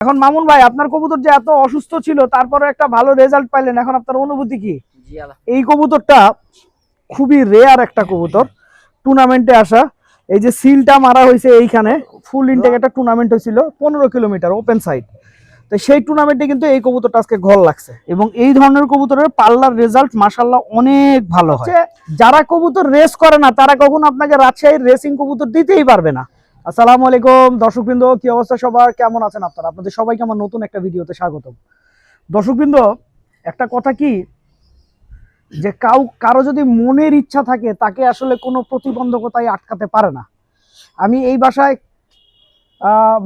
এখন মামুন ভাই আপনার কবুতর যে এত অসুস্থ ছিল তারপরে একটা ভালো রেজাল্ট পাইলেন, এখন আপনার অনুভূতি কি? এই কবুতরটা খুবই রেয়ার একটা কবুতর, টুর্নামেন্টে আসা। এই যে সিলটা মারা হয়েছে এইখানে, ফুল ইনটেক একটা টুর্নামেন্ট হয়েছিল 15 কিলোমিটার ওপেন সাইড। তো সেই টুর্নামেন্টে কিন্তু এই কবুতরটা আজকে ঘর লাগছে, এবং এই ধরনের কবুতরের পাল্লার রেজাল্ট মাশাআল্লাহ অনেক ভালো হয়। যারা কবুতর রেস করে না তারা কখনো আপনাকে রাজশাহীর রেসিং কবুতর দিতেই পারবে না। আসসালামু আলাইকুম দর্শকবৃন্দ, কি অবস্থা সবার, কেমন আছেন আপনারা? আপনাদের সবাইকে আমার নতুন একটা ভিডিওতে স্বাগতম। দর্শকবৃন্দ, একটা কথা কি, যে কারো যদি মনের ইচ্ছা থাকে তাকে আসলে কোনো প্রতিবন্ধকতাই আটকাতে পারে না। আমি এই বাসায়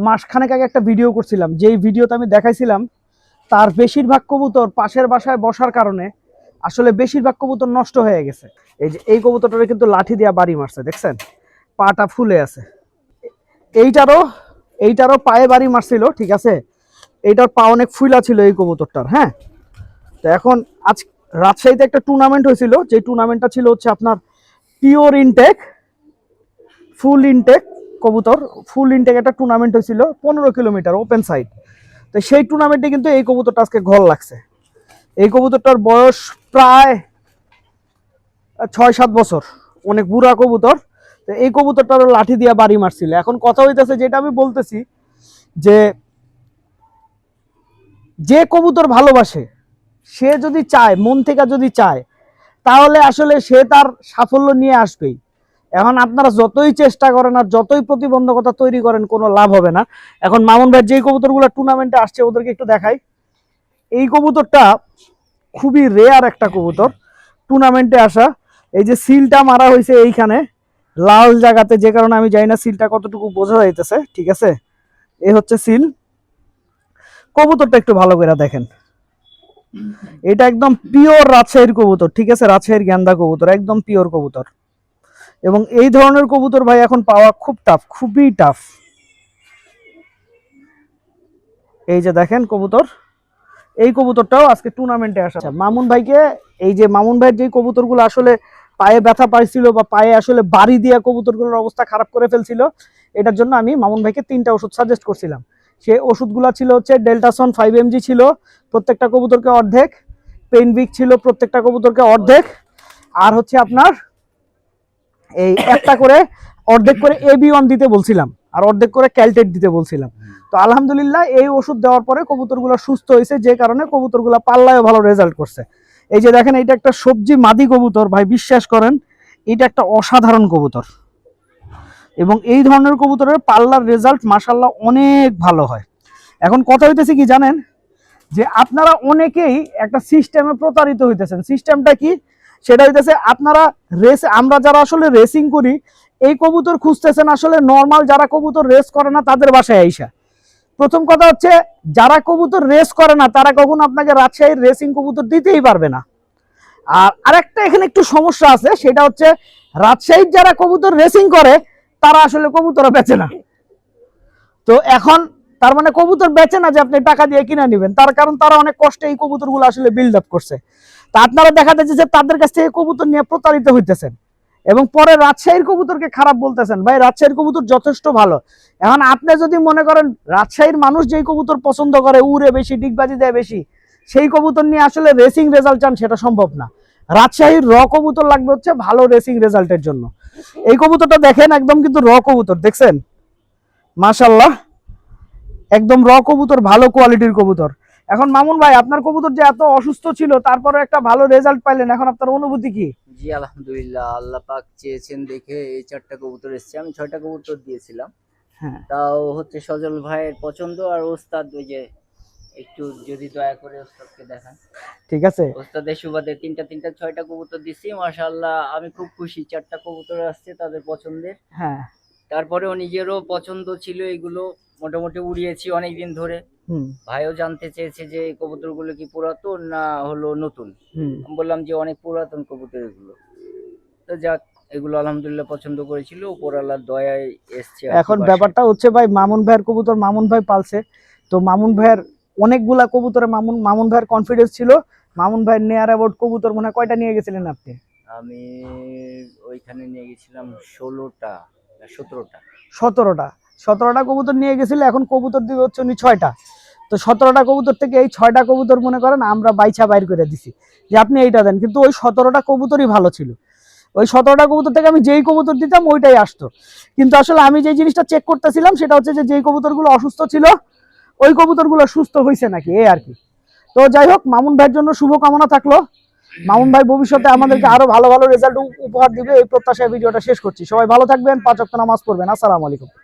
মাসখানেক আগে একটা ভিডিও করছিলাম, যেই ভিডিওতে আমি দেখাইছিলাম তার বেশিরভাগ কবুতর পাশের বাসায় বসার কারণে আসলে বেশিরভাগ কবুতর নষ্ট হয়ে গেছে। এই যে এই কবুতরটা কিন্তু লাঠি দিয়া বাড়ি মারছে, দেখছেন পাটা ফুলে আছে। এইটারও পায়ে বাড়ি মারছিল, ঠিক আছে, এইটার পা অনেক ফুলা ছিল এই কবুতরটার। হ্যাঁ, তো এখন আজ রাজশাহীতে একটা টুর্নামেন্ট হয়েছিল, যে টুর্নামেন্টটা ছিল হচ্ছে আপনার পিওর ইনটেক ফুল ইনটেক কবুতর, ফুল ইনটেক একটা টুর্নামেন্ট হয়েছিল 15 কিলোমিটার ওপেন সাইড। তো সেই টুর্নামেন্টে কিন্তু এই কবুতরটা আজকে ঘর লাগছে। এই কবুতরটার বয়স প্রায় 6-7 বছর, অনেক বুড়া কবুতর। তো এই কবুতরটারও লাঠি দিয়া বাড়ি মারছিল। এখন কথা হইতেছে, যেটা আমি বলতেছি, যে কবুতর ভালোবাসে, সে যদি চায়, মন থেকে যদি চায়, তাহলে আসলে সে তার সাফল্য নিয়ে আসবেই। এখন আপনারা যতই চেষ্টা করেন আর যতই প্রতিবন্ধকতা তৈরি করেন, কোনো লাভ হবে না। এখন মামুন ভাই যে কবুতরগুলো টুর্নামেন্টে আসছে ওদেরকে একটু দেখাই। এই কবুতরটা খুবই রেয়ার একটা কবুতর, টুর্নামেন্টে আসা। এই যে সিলটা মারা হয়েছে এইখানে লাল জায়গাতে, যে কারণে আমি জানি না সিলটা কতটুকু বোঝা যাইতেছে, ঠিক আছে, এই হচ্ছে সিল। কবুতরটা একটু ভালো করে দেখেন, এটা একদম পিওর রাজশাহীর কবুতর, ঠিক আছে, রাজশাহীর গেন্দা কবুতর, একদম পিওর কবুতর। এবং এই ধরনের কবুতর ভাই এখন পাওয়া খুব টাফ, খুবই টাফ। এই যে দেখেন কবুতর, এই কবুতরটাও আজকে টুর্নামেন্টে আসা। মামুন ভাইকে, এই যে মামুন ভাইয়ের যে কবুতরগুলো আসলে পায়ে ব্যথা পাইছিল বা পায়ে আসলে বাড়ি দিয়ে কবুতরগুলোর অবস্থা খারাপ করে ফেলছিল, এটার জন্য আমি মামুন ভাইকে 3টা ওষুধ সাজেস্ট করছিলাম। সেই ওষুধগুলো ছিল হচ্ছে ডেল্টাসন 5 mg ছিল প্রত্যেকটা কবুতরকে অর্ধেক, পেইনভিক ছিল প্রত্যেকটা কবুতরকে অর্ধেক, আর হচ্ছে আপনার এই একটা করে অর্ধেক করে AB1 দিতে বলছিলাম, আর অর্ধেক করে ক্যালটেট দিতে বলছিলাম। তো আলহামদুলিল্লাহ এই ওষুধ দেওয়ার পরে কবুতরগুলো সুস্থ হয়েছে, যে কারণে কবুতরগুলো পাল্লায় ভালো রেজাল্ট করছে। এই যে দেখেন, এটা একটা সবজি মাদি কবুতর ভাই, বিশ্বাস করেন এটা একটা অসাধারণ কবুতর, এবং এই ধরনের কবুতরের পাল্লার রেজাল্ট মাশাআল্লাহ অনেক ভালো হয়। এখন কথা হইতেছে কি জানেন, যে আপনারা অনেকেই একটা সিস্টেমে প্রতারিত হইতেছেন। সিস্টেমটা কি? সেটা হইতেছে আপনারা আমরা যারা আসলে রেসিং করি, এই কবুতর খুঁজতেছেন আসলে নর্মাল যারা কবুতর রেস করে না তাদের বাসায় আইসা। প্রথম কথা হচ্ছে, যারা কবুতর রেস করে না তারা কখনো আপনাকে রাজশাহীর রেসিং কবুতর দিতেই পারবে না। আর আরেকটা এখানে একটু সমস্যা আছে, সেটা হচ্ছে রাজশাহীর যারা কবুতর রেসিং করে তারা আসলে কবুতর বেচে না। তো এখন তার মানে কবুতর বেচে না যে আপনি টাকা দিয়ে কিনে নেবেন, তার কারণ তারা অনেক কষ্টে এই কবুতরগুলো আসলে বিল্ড আপ করছে। তা আপনারা দেখা যাচ্ছে যে তাদের কাছ থেকে কবুতর নিয়ে প্রতারিত হইতেছেন, এবং পরে রাজশাহীর কবুতরকে খারাপ বলতেছেন। ভাই, রাজশাহীর কবুতর যথেষ্ট ভালো। এখন আপনি যদি মনে করেন রাজশাহীর মানুষ যেই কবুতর পছন্দ করে, উড়ে বেশি, ডিগবাজি দেয় বেশি, সেই কবুতর নিয়ে আসলে রেসিং রেজাল্ট চান, সেটা সম্ভব না। রাজশাহীর র কবুতর লাগবে হচ্ছে ভালো রেসিং রেজাল্টের জন্য। এই কবুতরটা দেখেন, একদম কিন্তু র কবুতর, দেখছেন মাশাআল্লাহ, একদম র কবুতর, ভালো কোয়ালিটির কবুতর। এখন মামুন ভাই আপনার কবুতর যে এত অসুস্থ ছিল তারপরে একটা ভালো রেজাল্ট পাইলেন, এখন আপনার অনুভূতি কি? জি আলহামদুলিল্লাহ, আল্লাহ পাক চেয়েছেন দেখে এই 4টা কবুতর এসেছে। আমি 6টা কবুতর দিয়েছিলাম। হ্যাঁ, তাও হচ্ছে সজল ভাইয়ের পছন্দ, আর ওস্তাদ ওই যে একটু যদি দয়া করে ওস্তাদকে দেখান। ঠিক আছে, ওস্তাদের সুবাদে তিনটা 6টা কবুতর দিচ্ছি। মাশাআল্লাহ, আমি খুব খুশি। 4টা কবুতর আসছে তাদের পছন্দের। হ্যাঁ, তারপরেও নিজেরও পছন্দ ছিল, এগুলো মোটামুটি উড়িয়েছি অনেকদিন ধরে। ভাইও জানতে চেয়েছে যে এই কবুতরগুলো কি পুরাতন না হলো নতুন। আমি বললাম যে অনেক পুরাতন কবুতর এগুলো। তো যাক, এগুলো আলহামদুলিল্লাহ পছন্দ করেছিল, উপরওয়ালার দয়ায় এসছে। এখন ব্যাপারটা হচ্ছে ভাই, মামুন ভাইয়ের কবুতর মামুন ভাই পালছে, তো মামুন ভাইয়ের অনেকগুলা কবুতরে মামুন ভাইয়ের কনফিডেন্স ছিল। মামুন ভাইয়ের নেয়ার অ্যাবাউট কবুতর মনে হয় কয়টা নিয়ে গেছিলেন আপনি? আমি ওইখানে নিয়ে গেছিলাম 16টা 17টা 17টা কবুতর নিয়ে গেছিল। এখন কবুতর দিবে হচ্ছে উনি 6টা। তো 17টা কবুতর থেকে এই 6টা কবুতর মনে করেন আমরা বাইছা বাইর করে দিছি যে আপনি এইটা দেন, কিন্তু ওই 17টা কবুতরই ভালো ছিল। ওই 17টা কবুতর থেকে আমি যেই কবুতর দিতাম ওইটাই আসতো। কিন্তু আসলে আমি যে জিনিসটা চেক করতেছিলাম সেটা হচ্ছে যে যেই কবুতরগুলো অসুস্থ ছিল ওই কবুতরগুলো সুস্থ হয়েছে নাকি, এই আর কি। তো যাই হোক, মামুন ভাইয়ের জন্য শুভকামনা থাকলো। মামুন ভাই ভবিষ্যতে আমাদেরকে আরো ভালো ভালো রেজাল্ট উপহার দিবে এই প্রত্যাশায় ভিডিওটা শেষ করছি। সবাই ভালো থাকবেন, 5 ওয়াক্ত নামাজ পড়বেন। আসসালামু আলাইকুম।